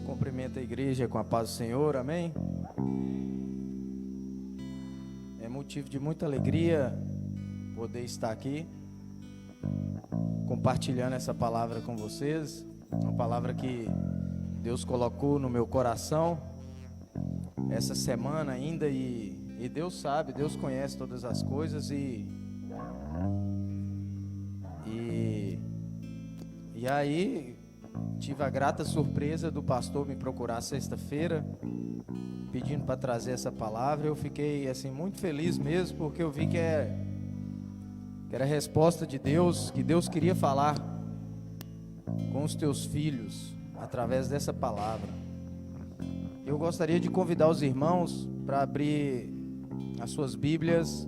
Cumprimento a igreja com a paz do Senhor, amém? É motivo de muita alegria poder estar aqui, compartilhando essa palavra com vocês, uma palavra que Deus colocou no meu coração, essa semana ainda, e Deus sabe, Deus conhece todas as coisas, e aí tive a grata surpresa do pastor me procurar sexta-feira, pedindo para trazer essa palavra. Eu fiquei assim muito feliz mesmo, porque eu vi que era a resposta de Deus, que Deus queria falar com os teus filhos através dessa palavra. Eu gostaria de convidar os irmãos para abrir as suas Bíblias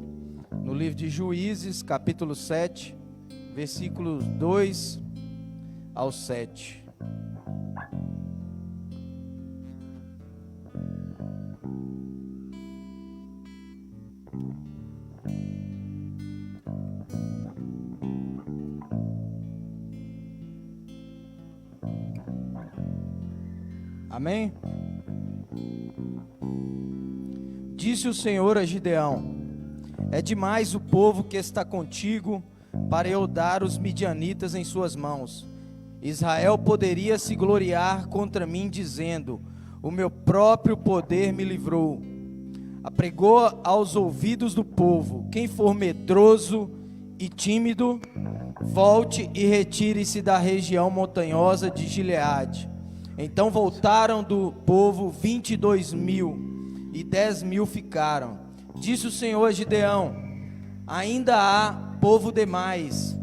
no livro de Juízes, capítulo 7, versículos 2 ao 7. Amém? Disse o Senhor a Gideão: é demais o povo que está contigo para eu dar os midianitas em suas mãos. Israel poderia se gloriar contra mim, dizendo: o meu próprio poder me livrou. Apregou aos ouvidos do povo: quem for medroso e tímido, volte e retire-se da região montanhosa de Gileade. Então voltaram do povo 22.000, e 10.000 ficaram. Disse o Senhor a Gideão: ainda há povo demais,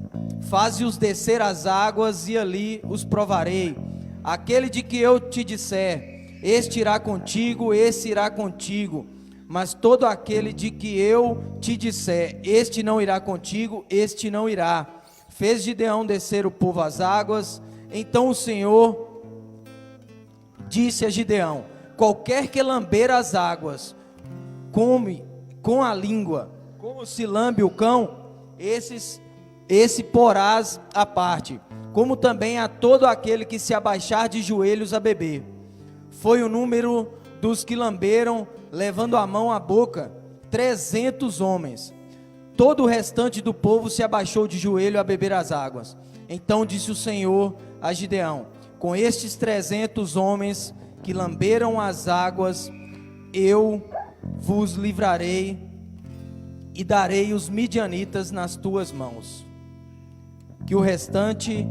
faze-os descer as águas, e ali os provarei. Aquele de que eu te disser, este irá contigo, esse irá contigo. Mas todo aquele de que eu te disser, este não irá contigo, este não irá. Fez Gideão descer o povo às águas. Então o Senhor disse a Gideão: qualquer que lamber as águas, come com a língua, como se lambe o cão, esse porás à parte, como também a todo aquele que se abaixar de joelhos a beber. Foi o número dos que lamberam, levando a mão à boca, 300 homens. Todo o restante do povo se abaixou de joelho a beber as águas. Então disse o Senhor a Gideão: com estes 300 homens que lamberam as águas, eu vos livrarei e darei os midianitas nas tuas mãos. Que o restante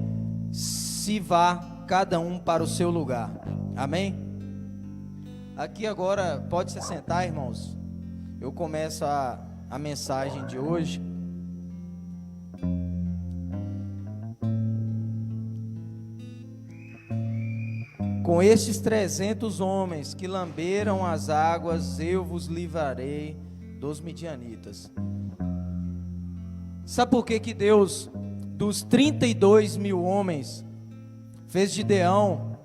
se vá cada um para o seu lugar. Amém? Aqui agora, pode se sentar, irmãos. Eu começo a mensagem de hoje. Com estes 300 homens que lamberam as águas, eu vos livrarei dos midianitas. Sabe por que Deus, dos 32.000 homens, fez Gideão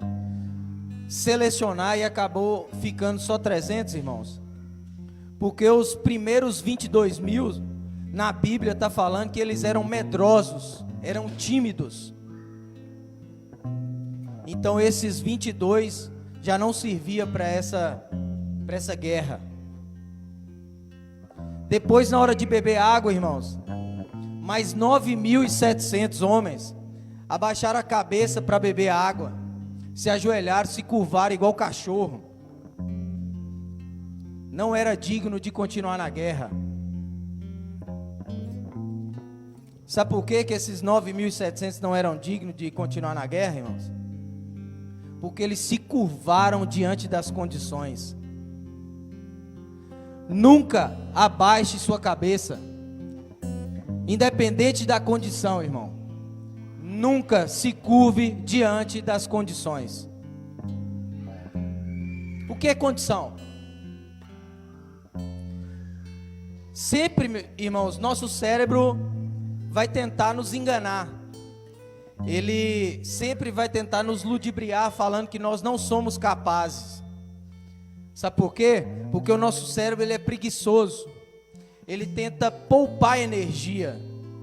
selecionar e acabou ficando só 300, irmãos? Porque os primeiros 22.000, na Bíblia está falando que eles eram medrosos, eram tímidos. Então esses 22 já não servia para essa guerra. Depois, na hora de beber água, irmãos, mais 9.700 homens abaixaram a cabeça para beber água, se ajoelharam, se curvaram igual cachorro. Não era digno de continuar na guerra. Sabe por que esses 9.700 não eram dignos de continuar na guerra, irmãos? Porque eles se curvaram diante das condições. Nunca abaixe sua cabeça, independente da condição, irmão. Nunca se curve diante das condições. O que é condição? Sempre, irmãos, nosso cérebro vai tentar nos enganar. Ele sempre vai tentar nos ludibriar, falando que nós não somos capazes. Sabe por quê? Porque o nosso cérebro ele é preguiçoso. Ele tenta poupar energia.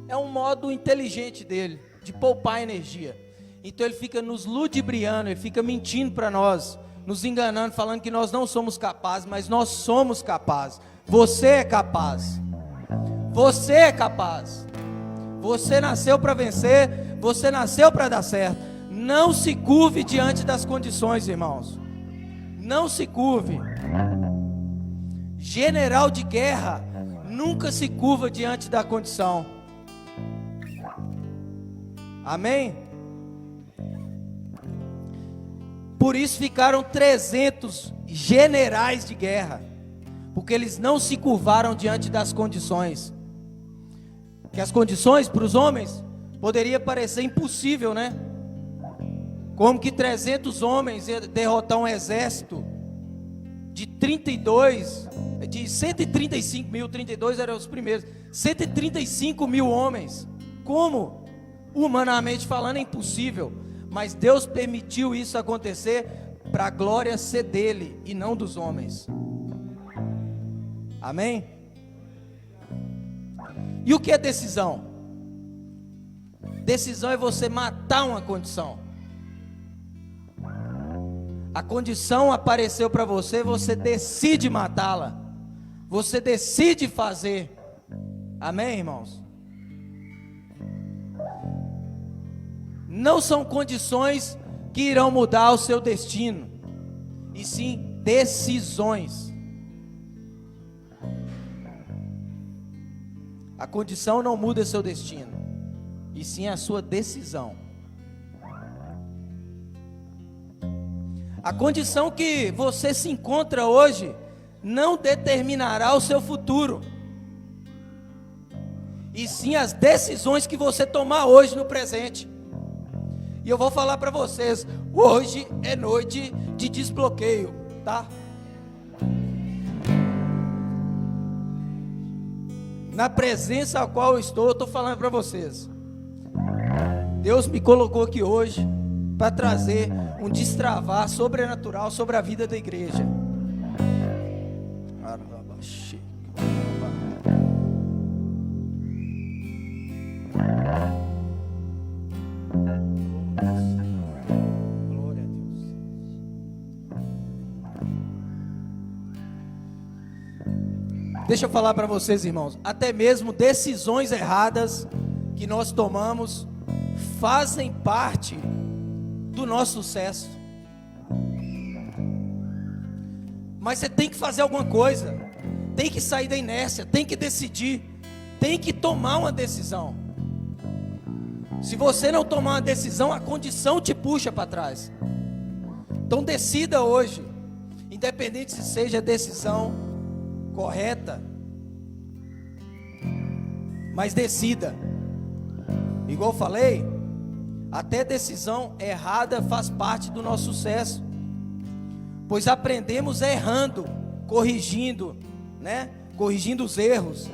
É um modo inteligente dele, de poupar energia. Então ele fica nos ludibriando, ele fica mentindo para nós, nos enganando, falando que nós não somos capazes, mas nós somos capazes. Você é capaz. Você é capaz. Você nasceu para vencer, você nasceu para dar certo. Não se curve diante das condições, irmãos. Não se curve. General de guerra nunca se curva diante da condição. Amém? Por isso ficaram 300 generais de guerra, porque eles não se curvaram diante das condições. Que as condições para os homens poderia parecer impossível, né? Como que 300 homens iam derrotar um exército de 135 mil, 32 eram os primeiros, 135 mil homens. Como? Humanamente falando é impossível, mas Deus permitiu isso acontecer para a glória ser dele e não dos homens. Amém? E o que é decisão? Decisão é você matar uma condição. A condição apareceu para você, você decide matá-la. Você decide fazer. Amém, irmãos? Não são condições que irão mudar o seu destino, e sim decisões. A condição não muda seu destino, e sim a sua decisão. A condição que você se encontra hoje não determinará o seu futuro, e sim as decisões que você tomar hoje no presente. E eu vou falar para vocês, hoje é noite de desbloqueio, tá? Na presença a qual eu estou falando para vocês. Deus me colocou aqui hoje para trazer um destravar sobrenatural sobre a vida da igreja. Glória a Deus. Deixa eu falar para vocês, irmãos, até mesmo decisões erradas que nós tomamos fazem parte do nosso sucesso. Mas você tem que fazer alguma coisa, tem que sair da inércia, tem que decidir, tem que tomar uma decisão. Se você não tomar uma decisão, a condição te puxa para trás. Então decida hoje, independente se seja a decisão correta, mas decida. Igual eu falei, até decisão errada faz parte do nosso sucesso, pois aprendemos errando, corrigindo, né? Corrigindo os erros,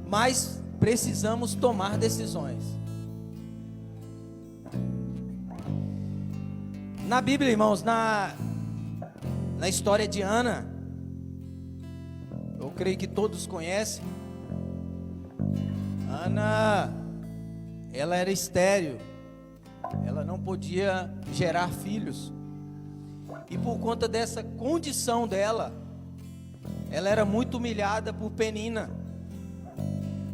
mas precisamos tomar decisões. Na Bíblia, irmãos, na história de Ana, eu creio que todos conhecem. Ana, ela era estéril, ela não podia gerar filhos, e por conta dessa condição dela, ela era muito humilhada por Penina,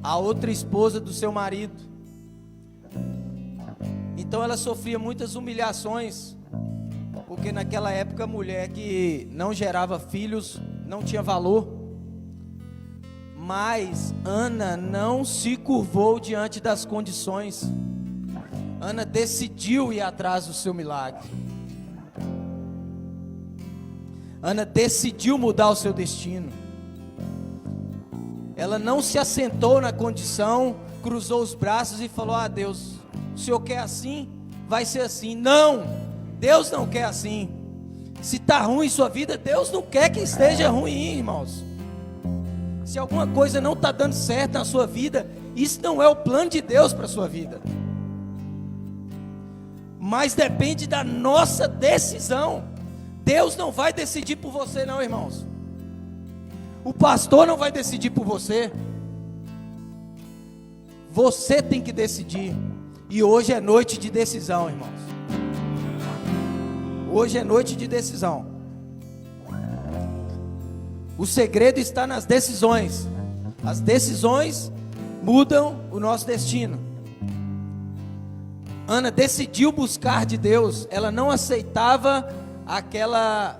a outra esposa do seu marido. Então ela sofria muitas humilhações, porque naquela época a mulher que não gerava filhos não tinha valor. Mas Ana não se curvou diante das condições. Ana decidiu ir atrás do seu milagre. Ana decidiu mudar o seu destino. Ela não se assentou na condição, cruzou os braços e falou: ah, Deus, o Senhor quer assim, vai ser assim. Não, Deus não quer assim. Se está ruim sua vida, Deus não quer que esteja ruim, irmãos. Se alguma coisa não está dando certo na sua vida, isso não é o plano de Deus para a sua vida. Mas depende da nossa decisão. Deus não vai decidir por você não, irmãos. O pastor não vai decidir por você. Você tem que decidir. E hoje é noite de decisão, irmãos. Hoje é noite de decisão. O segredo está nas decisões. As decisões mudam o nosso destino. Ana decidiu buscar de Deus. Ela não aceitava aquela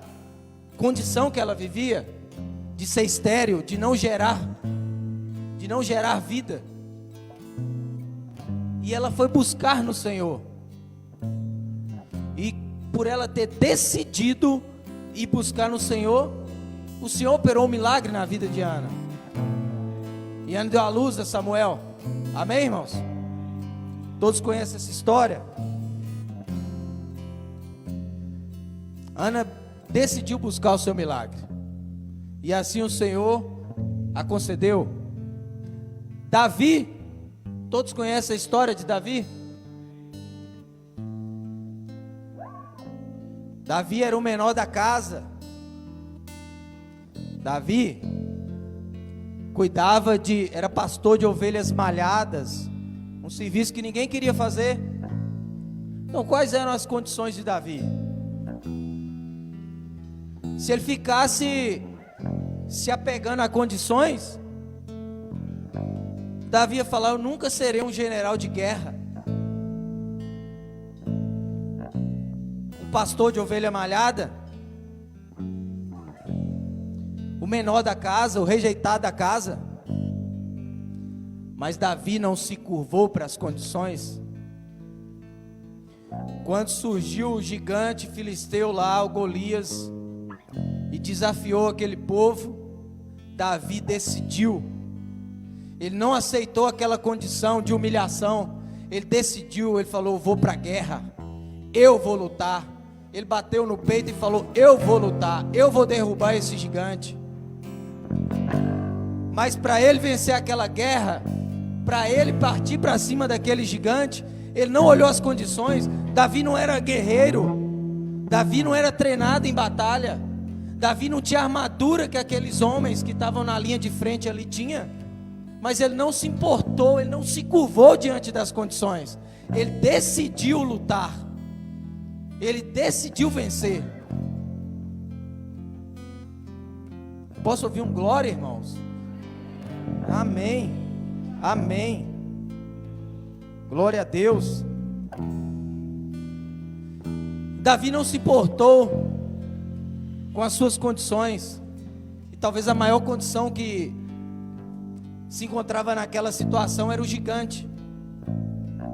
condição que ela vivia, de ser estéril, de não gerar vida. E ela foi buscar no Senhor. E por ela ter decidido ir buscar no Senhor, o Senhor operou um milagre na vida de Ana. E Ana deu a luz a Samuel. Amém, irmãos? Todos conhecem essa história. Ana decidiu buscar o seu milagre. E assim o Senhor a concedeu. Davi, todos conhecem a história de Davi? Davi era o menor da casa. Davi era pastor de ovelhas malhadas, um serviço que ninguém queria fazer. Então, quais eram as condições de Davi? Se ele ficasse se apegando a condições, Davi ia falar: eu nunca serei um general de guerra. Um pastor de ovelha malhada, o menor da casa, o rejeitado da casa. Mas Davi não se curvou para as condições. Quando surgiu o gigante filisteu lá, o Golias, e desafiou aquele povo, Davi decidiu. Ele não aceitou aquela condição de humilhação. Ele decidiu, ele falou: eu vou para a guerra, eu vou lutar. Ele bateu no peito e falou: eu vou lutar, eu vou derrubar esse gigante. Mas para ele vencer aquela guerra, para ele partir para cima daquele gigante, ele não olhou as condições. Davi não era guerreiro, Davi não era treinado em batalha, Davi não tinha a armadura que aqueles homens que estavam na linha de frente ali tinham. Mas ele não se importou, ele não se curvou diante das condições. Ele decidiu lutar, ele decidiu vencer. Posso ouvir um glória, irmãos? Amém, amém. Glória a Deus. Davi não se importou com as suas condições. E talvez a maior condição que se encontrava naquela situação era o gigante.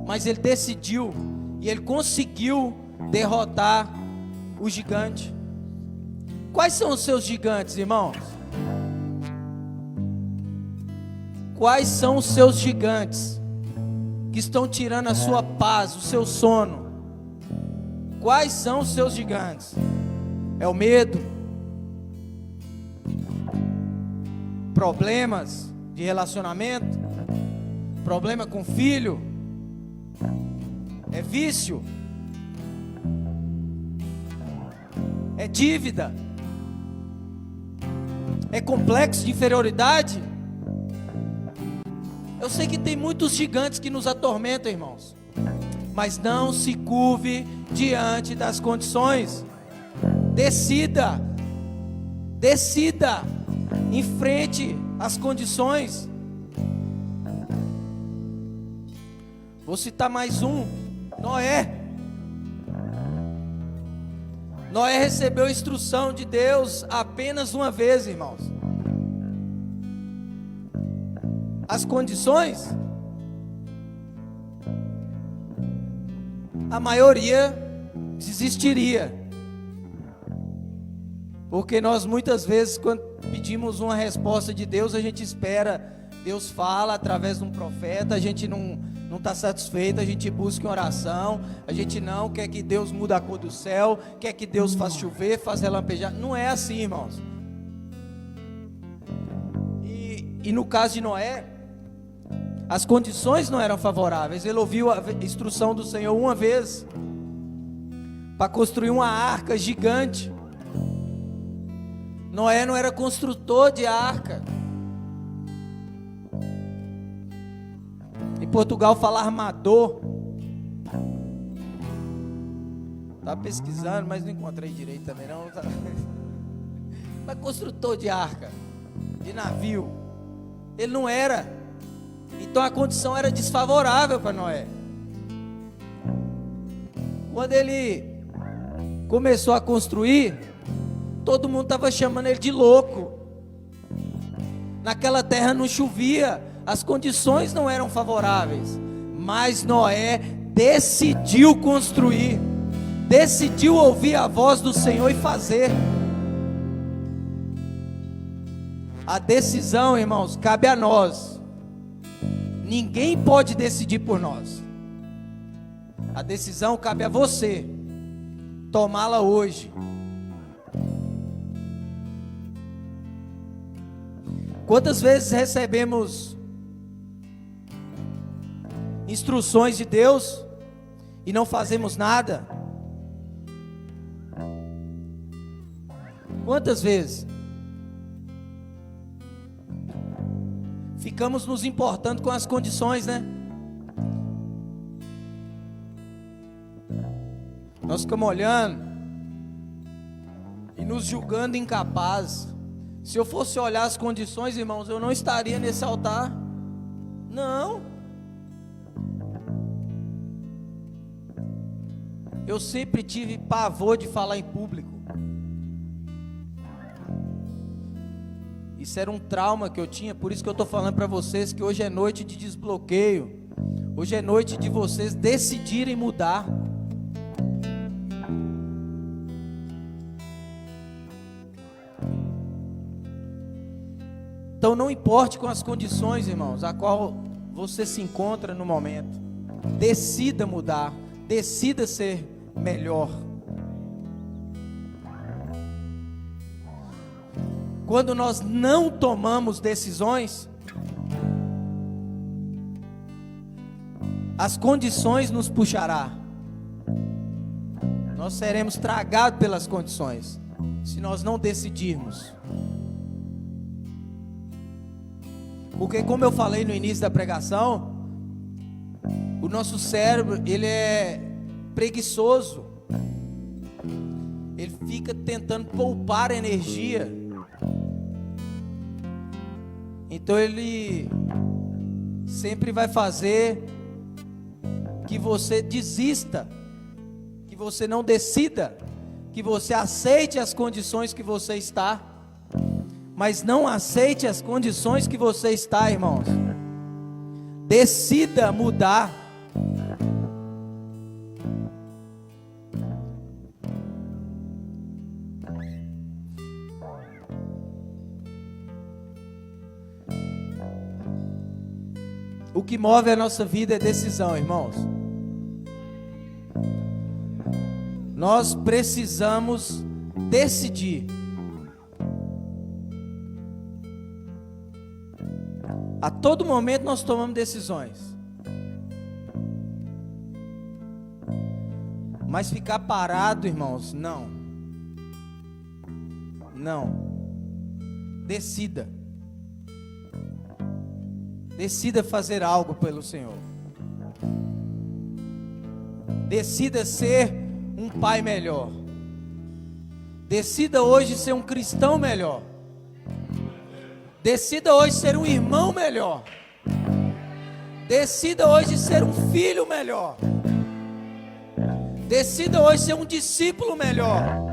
Mas ele decidiu, e ele conseguiu derrotar o gigante. Quais são os seus gigantes, irmãos? Quais são os seus gigantes que estão tirando a sua paz, o seu sono? Quais são os seus gigantes? É o medo, problemas de relacionamento, problema com filho, é vício, é dívida, é complexo de inferioridade. Eu sei que tem muitos gigantes que nos atormentam, irmãos, mas não se curve diante das condições. Decida, enfrente as condições. Vou citar mais um: Noé. Noé recebeu instrução de Deus apenas uma vez, irmãos. As condições, a maioria desistiria. Porque nós muitas vezes, quando pedimos uma resposta de Deus, a gente espera, Deus fala através de um profeta, a gente não está satisfeito, a gente busca em oração, a gente não quer que Deus mude a cor do céu, quer que Deus faça chover, faça relampejar. Não é assim, irmãos. E no caso de Noé, as condições não eram favoráveis. Ele ouviu a instrução do Senhor uma vez para construir uma arca gigante. Noé não era construtor de arca. Em Portugal fala armador. Estava pesquisando, mas não encontrei direito também não. Mas construtor de arca, de navio, ele não era. Então a condição era desfavorável para Noé. Quando ele começou a construir, todo mundo estava chamando ele de louco. Naquela terra não chovia, as condições não eram favoráveis, mas Noé decidiu construir, decidiu ouvir a voz do Senhor e fazer. A decisão, irmãos, cabe a nós. Ninguém pode decidir por nós. A decisão cabe a você tomá-la hoje. Quantas vezes recebemos instruções de Deus e não fazemos nada? Quantas vezes ficamos nos importando com as condições, né? Nós ficamos olhando e nos julgando incapazes. Se eu fosse olhar as condições, irmãos, eu não estaria nesse altar. Não. Eu sempre tive pavor de falar em público. Isso era um trauma que eu tinha, por isso que eu estou falando para vocês que hoje é noite de desbloqueio. Hoje é noite de vocês decidirem mudar. Então não importe com as condições, irmãos, a qual você se encontra no momento. Decida mudar, decida ser melhor. Quando nós não tomamos decisões, as condições nos puxará. Nós seremos tragados pelas condições, se nós não decidirmos. Porque, como eu falei no início da pregação, o nosso cérebro, ele é preguiçoso. Ele fica tentando poupar energia. Então ele sempre vai fazer que você desista, que você não decida, que você aceite as condições que você está. Mas não aceite as condições que você está, irmãos. Decida mudar. O que move a nossa vida é decisão, irmãos. Nós precisamos decidir. A todo momento nós tomamos decisões. Mas ficar parado, irmãos, não. Não. Decida. Decida fazer algo pelo Senhor. Decida ser um pai melhor. Decida hoje ser um cristão melhor. Decida hoje ser um irmão melhor. Decida hoje ser um filho melhor. Decida hoje ser um discípulo melhor.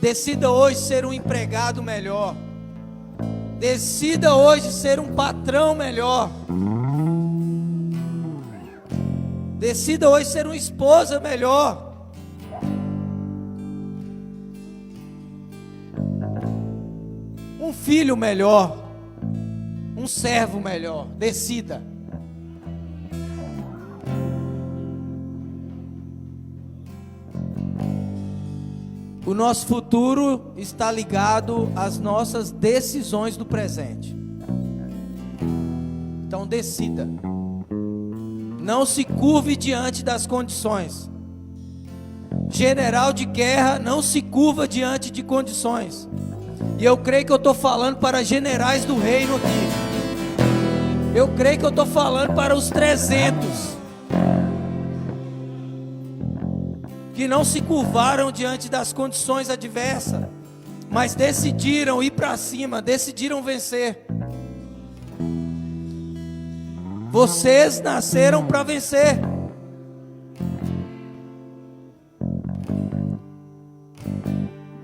Decida hoje ser um empregado melhor. Decida hoje ser um patrão melhor. Decida hoje ser uma esposa melhor. Um filho melhor, um servo melhor. Decida. O nosso futuro está ligado às nossas decisões do presente. Então decida. Não se curve diante das condições. General de guerra não se curva diante de condições. E eu creio que eu estou falando para generais do reino aqui. Eu creio que eu estou falando para os 300 que não se curvaram diante das condições adversas, mas decidiram ir para cima, decidiram vencer. Vocês nasceram para vencer.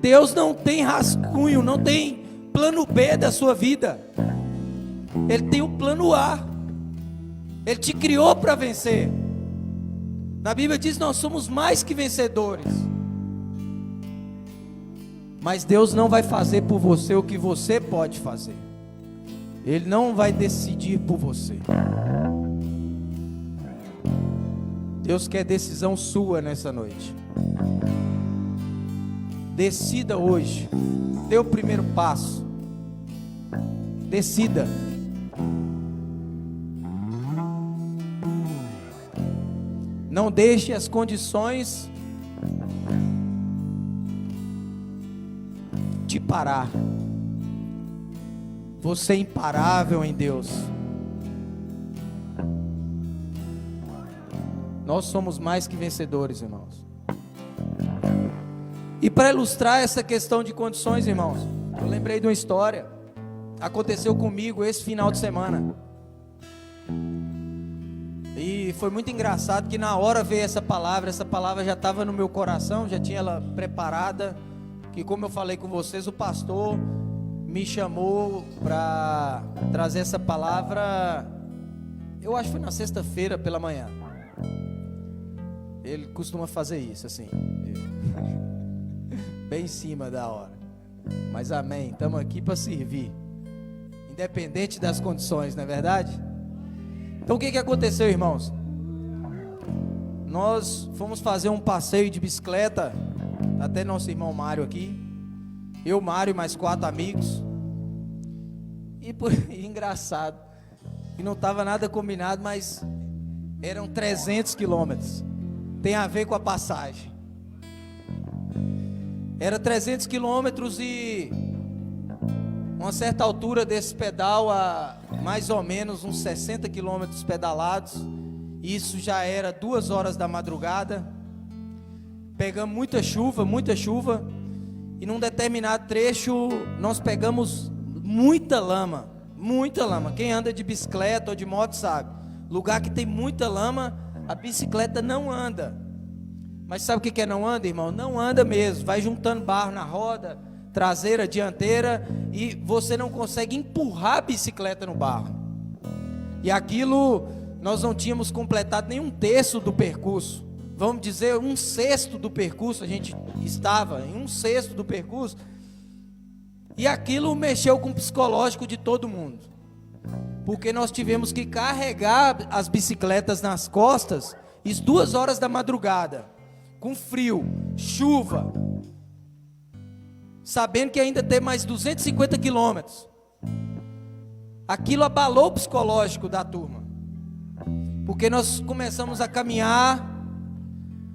Deus não tem rascunho, não tem plano B da sua vida. Ele tem o plano A. Ele te criou para vencer. Na Bíblia diz que nós somos mais que vencedores. Mas Deus não vai fazer por você o que você pode fazer. Ele não vai decidir por você. Deus quer decisão sua nessa noite. Decida hoje. Dê o primeiro passo. Decida. Não deixe as condições te parar. Você é imparável em Deus. Nós somos mais que vencedores, irmãos. E para ilustrar essa questão de condições, irmãos, eu lembrei de uma história. Aconteceu comigo esse final de semana. E foi muito engraçado que na hora veio essa palavra já estava no meu coração, já tinha ela preparada. Que como eu falei com vocês, o pastor me chamou para trazer essa palavra, eu acho que foi na sexta-feira pela manhã. Ele costuma fazer isso assim, bem em cima da hora. Mas amém, estamos aqui para servir, independente das condições, não é verdade? Então o que aconteceu, irmãos? Nós fomos fazer um passeio de bicicleta, até nosso irmão Mário aqui, eu, Mário e mais 4 amigos. E engraçado, e não estava nada combinado, mas eram 300 quilômetros, tem a ver com a passagem. Era 300 quilômetros e uma certa altura desse pedal, a mais ou menos uns 60 quilômetros pedalados, isso já era 2 horas da madrugada. Pegamos muita chuva, e num determinado trecho nós pegamos muita lama. Quem anda de bicicleta ou de moto sabe, lugar que tem muita lama, a bicicleta não anda. Mas sabe o que é não anda, irmão? Não anda mesmo, vai juntando barro na roda, traseira, dianteira, e você não consegue empurrar a bicicleta no barro. E aquilo, nós não tínhamos completado nem 1/3 do percurso. Vamos dizer, 1/6 do percurso, a gente estava em 1/6 do percurso, e aquilo mexeu com o psicológico de todo mundo, porque nós tivemos que carregar as bicicletas nas costas, às 2 horas da madrugada, com frio, chuva, sabendo que ainda tem mais 250 quilômetros. Aquilo abalou o psicológico da turma, porque nós começamos a caminhar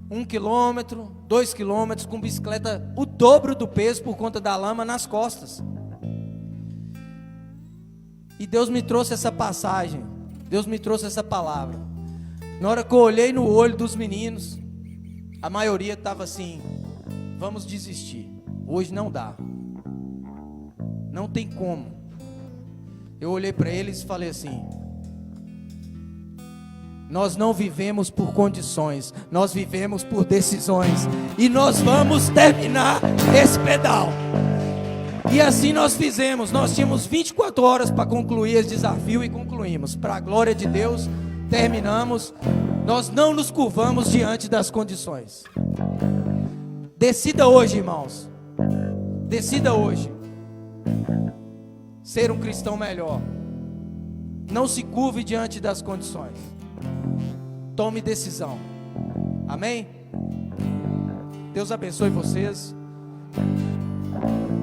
1 quilômetro, 2 quilômetros, com bicicleta o dobro do peso por conta da lama nas costas. E Deus me trouxe essa passagem, Deus me trouxe essa palavra. Na hora que eu olhei no olho dos meninos, a maioria estava assim: vamos desistir, hoje não dá, não tem como. Eu olhei para eles e falei assim: nós não vivemos por condições, nós vivemos por decisões, e nós vamos terminar esse pedal. E assim nós fizemos. Nós tínhamos 24 horas para concluir esse desafio e concluímos. Para a glória de Deus, terminamos. Nós não nos curvamos diante das condições. Decida hoje, irmãos, decida hoje ser um cristão melhor. Não se curve diante das condições. Tome decisão. Amém? Deus abençoe vocês.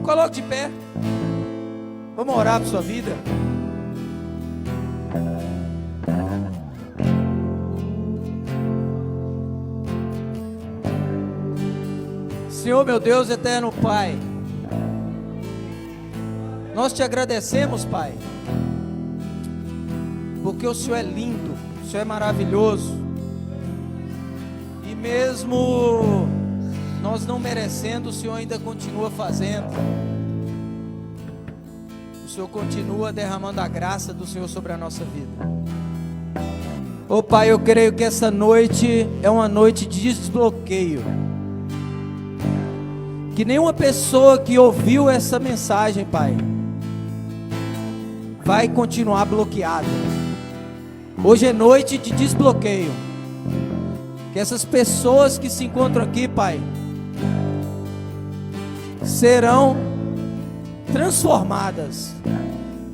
Coloque de pé. Vamos orar por sua vida. Senhor, meu Deus, eterno Pai, nós te agradecemos, Pai, porque o Senhor é lindo, o Senhor é maravilhoso. E mesmo nós não merecendo, o Senhor ainda continua fazendo. O Senhor continua derramando a graça do Senhor sobre a nossa vida. Ô Pai, eu creio que essa noite é uma noite de desbloqueio. Que nenhuma pessoa que ouviu essa mensagem, Pai, vai continuar bloqueada. Hoje é noite de desbloqueio. Que essas pessoas que se encontram aqui, Pai, serão transformadas.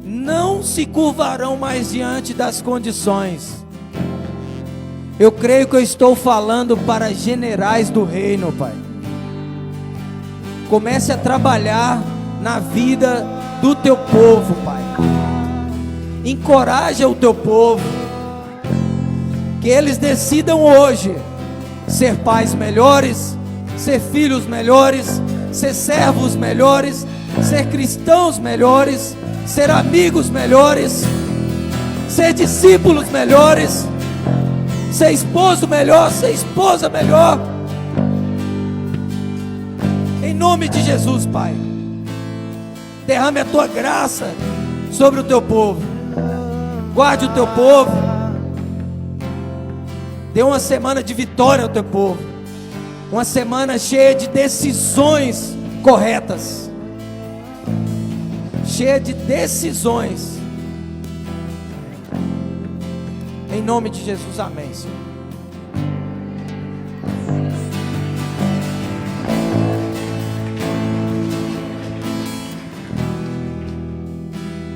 Não se curvarão mais diante das condições. Eu creio que eu estou falando para generais do reino, Pai. Comece a trabalhar na vida do teu povo, Pai. Encoraja o teu povo. Que eles decidam hoje ser pais melhores, ser filhos melhores, ser servos melhores, ser cristãos melhores, ser amigos melhores, ser discípulos melhores, ser esposo melhor, ser esposa melhor. Em nome de Jesus, Pai, derrame a tua graça sobre o teu povo. Guarde o teu povo. Dê uma semana de vitória ao teu povo. Uma semana cheia de decisões corretas. Cheia de decisões. Em nome de Jesus, amém, Senhor.